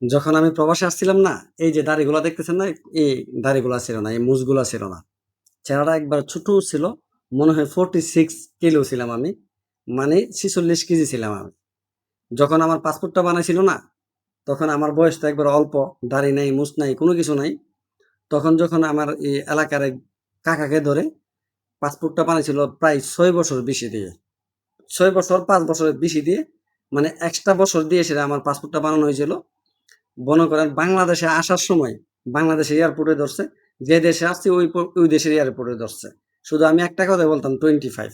যখন আমি প্রবাসে আসছিলাম না, এই যে দাড়িগুলা দেখতেছেন না? এই দাড়িগুলা ছিল না, এই মুছগুলা ছিল না। চেহারাটা একবার ছোট ছিল। মনে হয় 46 কিলো ছিলাম আমি। মানে 46 কেজি ছিলাম আমি। যখন আমার পাসপোর্টটা বানাইছিল না, তখন আমার বয়স তো একবার অল্প। দাড়ি নাই, মুছ নাই, কোনো কিছু নাই। তখন যখন আমার এই এলাকার এক কাকাকে ধরে পাসপোর্টটা বানাইছিল প্রায় ৬ বছর বেশি দিয়ে। ৬ বছর ৫ বছরের বেশি দিয়ে মানে এক্সট্রা বছর দিয়ে সেটা আমার পাসপোর্টটা বানানো হয়েছিল। মনে করেন বাংলাদেশে আসার সময় বাংলাদেশে এয়ারপোর্টে ধরছে, যে দেশে আসছি ওই দেশের এয়ারপোর্টে ধরছে। শুধু আমি একটা কথা বলতাম 25।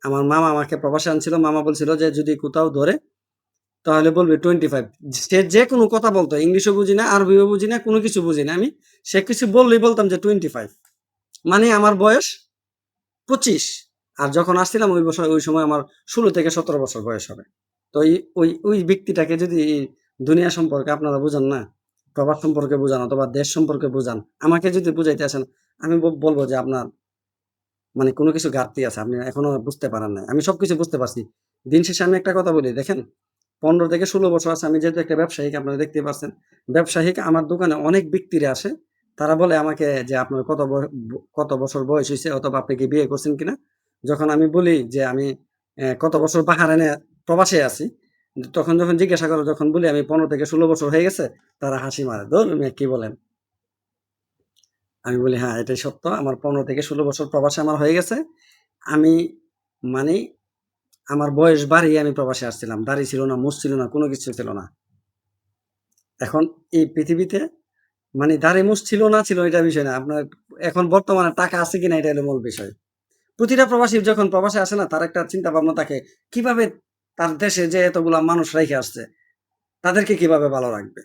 আমার মামা আমাকে প্রবাসে আনছিল, মামা বলছিল যে যদি কোথাও ধরে তাহলে বলবে 25। সে যে কোনো কথা বলতো, ইংলিশও বুঝি না, আরবিও বুঝি না, কোনো কিছু বুঝি না আমি। সে কিছু বললেই বলতাম যে 25, মানে আমার বয়স 25। আর যখন আসছিলাম ওই বছর, ওই সময় আমার 16 থেকে 17 বছর বয়স হবে। তো ওই ব্যক্তিটাকে যদি এই দুনিয়া সম্পর্কে আপনারা বুঝান না, প্রবাস সম্পর্কে বুঝান অথবা দেশ সম্পর্কে বুঝান, আমাকে যদি বুঝাইতে আসেন, আমি বলবো যে আপনার মানে কোনো কিছু ঘাটতি আছে, আপনি এখনো বুঝতে পারেন নাই। আমি সবকিছু বুঝতে পারছি। দিন শেষে আমি একটা কথা বলি, দেখেন 15 থেকে 16 বছর আছে, আমি যেহেতু একটা ব্যবসায়িক, আপনারা দেখতে পাচ্ছেন ব্যবসায়িক, আমার দোকানে অনেক ব্যক্তিরা আসে। তারা বলে আমাকে যে আপনার কত বছর বয়স হয়েছে অথবা আপনি কি বিয়ে করছেন কিনা। যখন আমি বলি যে আমি কত বছর বাহারাইনে প্রবাসে আছি, তখন যখন জিজ্ঞাসা করো, যখন বলি আমি 15 থেকে 16 বছর হয়ে গেছে, তারা হাসি মারে, ধর মিয়া কি বলেন। আমি বলি হ্যাঁ, এটাই সত্য, আমার 15 থেকে 16 বছর প্রবাসে আমার হয়ে গেছে। আমি মানে আমার বয়স বাড়িয়ে আমি প্রবাসে আসছিলাম, দাড়ি ছিল না, মুছ ছিল না, কোনো কিছু ছিল না। এখন এই পৃথিবীতে মানে দাড়ি মুছ ছিল না ছিল এটা বিষয় না, আপনার এখন বর্তমানে টাকা আছে কিনা এটা হলো মূল বিষয়। প্রতিটা প্রবাসী যখন প্রবাসে আসে না, তার একটা চিন্তা ভাবনা থাকে কিভাবে তার দেশে যে এতগুলা মানুষ রেখে আসছে তাদেরকে কিভাবে ভালো রাখবে।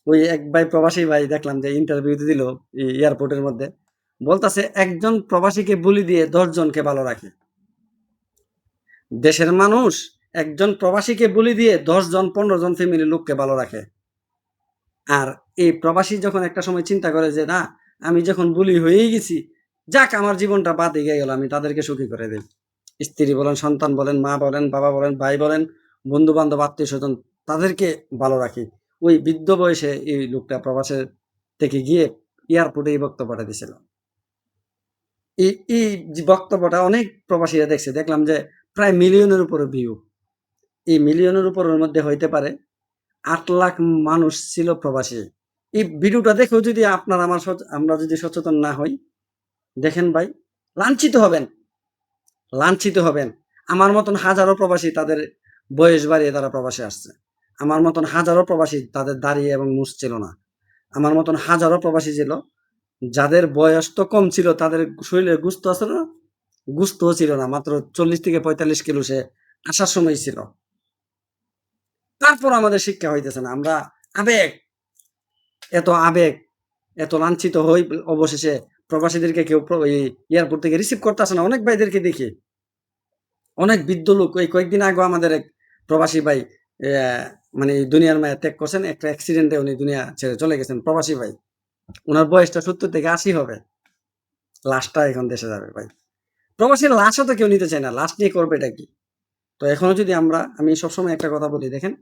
ওই এক ভাই প্রবাসী ভাই দেখলাম যে ইন্টারভিউ দিল এয়ারপোর্টের মধ্যে, বলতাছে একজন প্রবাসীকে বুলি দিয়ে 10 জনকে ভালো রাখে। দেশের মানুষ একজন প্রবাসীকে বুলি দিয়ে 10 জন 15 জন ফ্যামিলির লোককে ভালো রাখে। আর এই প্রবাসী যখন একটা সময় চিন্তা করে যে না, আমি যখন বুলি হয়েই গেছি, যাক আমার জীবনটা বাদ এগিয়ে গেল, আমি তাদেরকে সুখী করে দিই। স্ত্রী বলেন, সন্তান বলেন, মা বলেন, বাবা বলেন, ভাই বলেন, বন্ধু বান্ধব, আত্মীয় স্বজন, তাদেরকে ভালো রাখি। ওই বৃদ্ধ বয়সে এই লোকটা প্রবাসের থেকে গিয়ে এয়ারপোর্টে এই বক্তব্যটা দিছিল। এই যে বক্তব্যটা অনেক প্রবাসীরা দেখছে, দেখলাম যে প্রায় মিলিয়নের উপরে ভিউ। এই মিলিয়নের উপরের মধ্যে হইতে পারে 8 লাখ মানুষ ছিল প্রবাসী। এই ভিডিওটা দেখেও যদি আমরা যদি সচেতন না হই, দেখেন ভাই, লাঞ্ছিত হবেন, লাঞ্ছিত হবেন। আমার মতন হাজারো প্রবাসী তাদের বয়স বাড়িয়ে তারা প্রবাসে আসছে। আমার মতন হাজারো প্রবাসী তাদের দাড়ি এবং মুছ ছিল না। আমার মতন হাজারো প্রবাসী ছিল যাদের বয়স তো কম ছিল, তাদের শরীরে গুস্ত আছে না, গুস্তও ছিল না, মাত্র 40 থেকে 45 কিলো সে আসার সময় ছিল। তারপর আমাদের শিক্ষা হইতেছে না, আমরা আবেগ, এত আবেগ, এত লাঞ্ছিত হই, অবশেষে প্রবাসীদেরকে কেউ এয়ারপোর্ট থেকে রিসিভ করতে আসে না। অনেক ভাইদেরকে দেখি, অনেক বৃদ্ধ লোক। এই কয়েকদিন আগে আমাদের এক প্রবাসী ভাই মানে এই দুনিয়ার মায়া ত্যাগ করছেন, একটা অ্যাক্সিডেন্টে উনি দুনিয়া ছেড়ে চলে গেছেন, প্রবাসী ভাই। ওনার বয়সটা 70 থেকে 80 হবে। লাশটা এখন দেশে যাবে ভাই। প্রবাসীর লাশও তো কেউ নিতে চায় না, লাশ নিয়ে করবে এটা কি। তো এখনো যদি আমি সবসময় একটা কথা বলি, দেখেন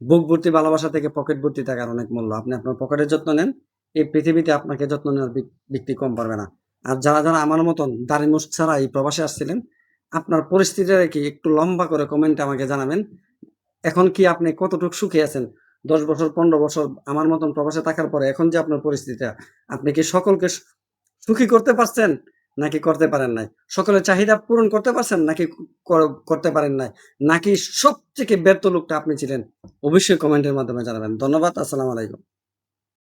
বুক ভর্তি ভালোবাসা থেকে পকেট ভর্তি টাকার অনেক মূল্য। আপনি আপনার পকেটের যত্ন নেন, এই পৃথিবীতে আপনাকে যত্ন নেওয়ার ব্যক্তি কম পারবে না। আর যারা আমার মতন দাড়ি মুছ ছাড়া এই প্রবাসে আসছিলেন, আপনার পরিস্থিতিটা কি একটু লম্বা করে কমেন্টে আমাকে জানাবেন। এখন কি আপনি কতটুকু সুখী আছেন? 10 বছর 15 বছর আমার মতন প্রবাসে থাকার পরে এখন যে আপনার পরিস্থিতিটা, আপনি কি সকলকে সুখী করতে পারছেন নাকি করতে পারেন নাই? সকলের চাহিদা পূরণ করতে পারছেন নাকি করতে পারেন নাই? নাকি সবথেকে ব্যর্থ লোকটা আপনি ছিলেন? অবশ্যই কমেন্টের মাধ্যমে জানাবেন। ধন্যবাদ। আসসালামু আলাইকুম।